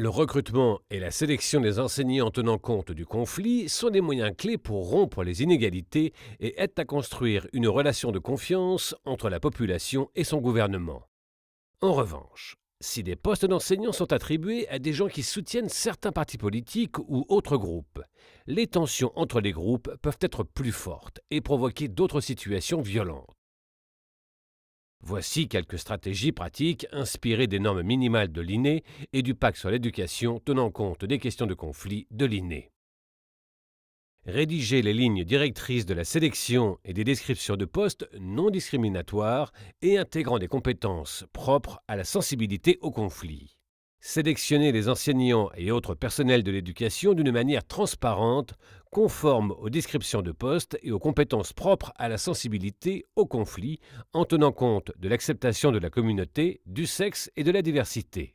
Le recrutement et la sélection des enseignants tenant compte du conflit sont des moyens clés pour rompre les inégalités et aident à construire une relation de confiance entre la population et son gouvernement. En revanche, si des postes d'enseignants sont attribués à des gens qui soutiennent certains partis politiques ou autres groupes, les tensions entre les groupes peuvent être plus fortes et provoquer d'autres situations violentes. Voici quelques stratégies pratiques inspirées des normes minimales de l'INE et du pacte sur l'éducation tenant compte des questions de conflit de l'INE. Rédiger les lignes directrices de la sélection et des descriptions de postes non discriminatoires et intégrant des compétences propres à la sensibilité au conflit. Sélectionner les enseignants et autres personnels de l'éducation d'une manière transparente, conforme aux descriptions de postes et aux compétences propres à la sensibilité au conflit, en tenant compte de l'acceptation de la communauté, du sexe et de la diversité.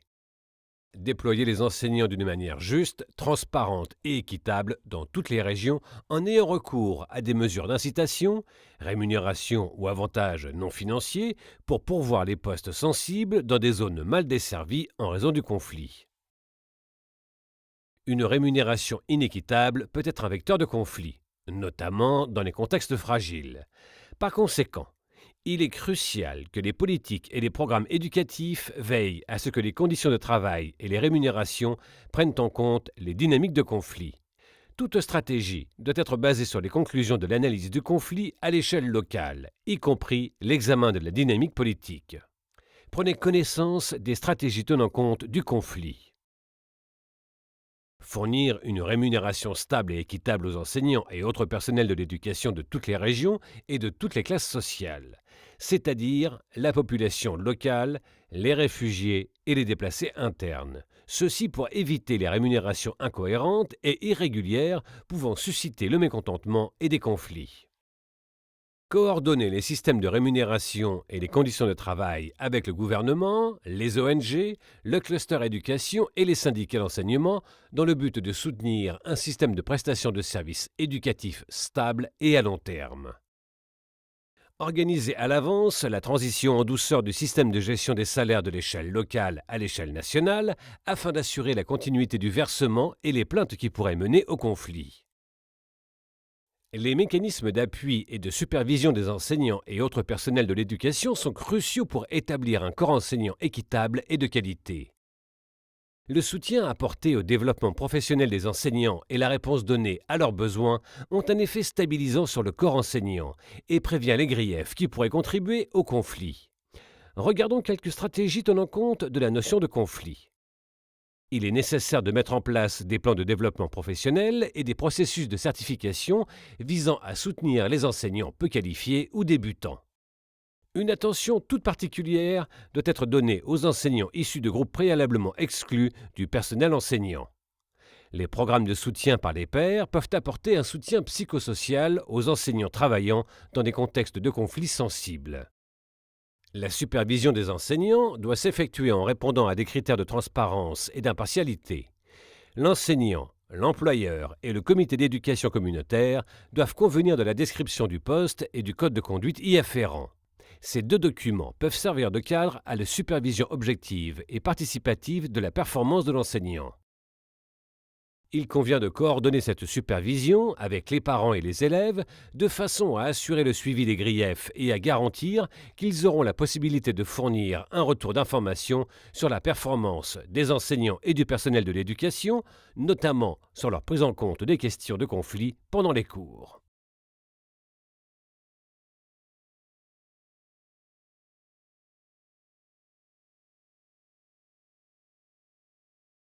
Déployer les enseignants d'une manière juste, transparente et équitable dans toutes les régions en ayant recours à des mesures d'incitation, rémunération ou avantages non financiers pour pourvoir les postes sensibles dans des zones mal desservies en raison du conflit. Une rémunération inéquitable peut être un vecteur de conflit, notamment dans les contextes fragiles. Par conséquent, il est crucial que les politiques et les programmes éducatifs veillent à ce que les conditions de travail et les rémunérations prennent en compte les dynamiques de conflit. Toute stratégie doit être basée sur les conclusions de l'analyse du conflit à l'échelle locale, y compris l'examen de la dynamique politique. Prenez connaissance des stratégies tenant compte du conflit. Fournir une rémunération stable et équitable aux enseignants et autres personnels de l'éducation de toutes les régions et de toutes les classes sociales, c'est-à-dire la population locale, les réfugiés et les déplacés internes. Ceci pour éviter les rémunérations incohérentes et irrégulières pouvant susciter le mécontentement et des conflits. Coordonner les systèmes de rémunération et les conditions de travail avec le gouvernement, les ONG, le cluster éducation et les syndicats d'enseignement dans le but de soutenir un système de prestation de services éducatifs stable et à long terme. Organiser à l'avance la transition en douceur du système de gestion des salaires de l'échelle locale à l'échelle nationale afin d'assurer la continuité du versement et les plaintes qui pourraient mener au conflit. Les mécanismes d'appui et de supervision des enseignants et autres personnels de l'éducation sont cruciaux pour établir un corps enseignant équitable et de qualité. Le soutien apporté au développement professionnel des enseignants et la réponse donnée à leurs besoins ont un effet stabilisant sur le corps enseignant et prévient les griefs qui pourraient contribuer au conflit. Regardons quelques stratégies tenant compte de la notion de conflit. Il est nécessaire de mettre en place des plans de développement professionnel et des processus de certification visant à soutenir les enseignants peu qualifiés ou débutants. Une attention toute particulière doit être donnée aux enseignants issus de groupes préalablement exclus du personnel enseignant. Les programmes de soutien par les pairs peuvent apporter un soutien psychosocial aux enseignants travaillant dans des contextes de conflits sensibles. La supervision des enseignants doit s'effectuer en répondant à des critères de transparence et d'impartialité. L'enseignant, l'employeur et le comité d'éducation communautaire doivent convenir de la description du poste et du code de conduite y afférent. Ces deux documents peuvent servir de cadre à la supervision objective et participative de la performance de l'enseignant. Il convient de coordonner cette supervision avec les parents et les élèves de façon à assurer le suivi des griefs et à garantir qu'ils auront la possibilité de fournir un retour d'information sur la performance des enseignants et du personnel de l'éducation, notamment sur leur prise en compte des questions de conflit pendant les cours.